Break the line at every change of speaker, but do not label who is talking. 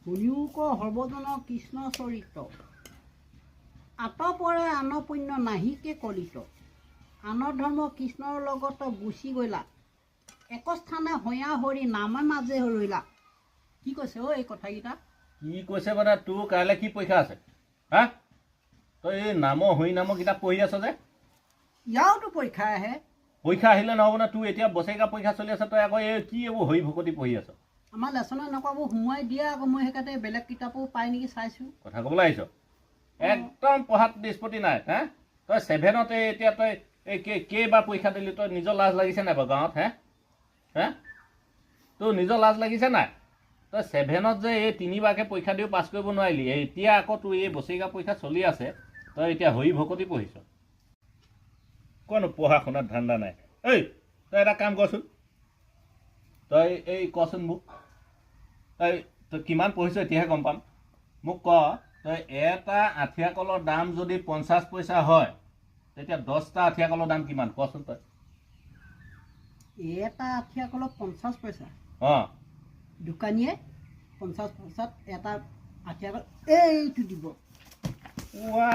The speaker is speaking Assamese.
শুনিওক সৰ্বজন কৃষ্ণ চৰিত আতপৰে আন পুণ্য নাহিকে কলিত আনৰ ধৰ্ম কৃষ্ণৰ লগত গুচি গ'লা এক স্থানে হয়া হৰি নামে মাজে ৰৈলা কি কৈছে এই কথাকেইটা
কি কৈছে মানে তোৰ কাইলৈ কি পৰীক্ষা আছে হা তই এই নামৰ হৰি নামৰ কিতাপ পঢ়ি আছ যে
ইয়াৰোতো পৰীক্ষা আহে
পৰীক্ষা আহিলে নহ'ব না তোৰ এতিয়া বছৰেকা পৰীক্ষা চলি আছে তই আকৌ এই কি এইবোৰ হৰি ভকতি পঢ়ি আছ
আমাৰ লেচনত এনেকুৱাবোৰ সোমোৱাই দিয়ে আকৌ মই সেইকাৰণে বেলেগ কিতাপো পাই নেকি চাইছোঁ
কথা ক'বলৈ আহিছ একদম পঢ়াত নিষ্পত্তি নাই হা তই 7তে এতিয়া তই এই কেইবাৰ পৰীক্ষা দিলি তই নিজৰ লাজ লাগিছে নাই বাৰু গাঁৱত হে তোৰ নিজৰ লাজ লাগিছে নাই তই 7ত যে এই 3বাৰকৈ পৰীক্ষা দিও পাছ কৰিব নোৱাৰিলি এতিয়া আকৌ তোৰ এই বছৰেকা পৰীক্ষা চলি আছে তই এতিয়া হৰি ভকতি পঢ়িছ কোনো পঢ়া শুনাত ধান্দা নাই এই তই এটা কাম কৰচোন তই এই কচোন মোক তই কিমান পঢ়িছ এতিয়াহে গম পাম মোক ক তই এটা আঠিয়া কলৰ দাম যদি 50 পইচা হয় তেতিয়া 10টা আঠিয়া কলৰ দাম কিমান কচোন তই
এটা আঠিয়া কলত 50 পইচা
অঁ
দোকানীয়ে 50 পইচাত এটা আঠিয়া কল এইটো দিব
ৱা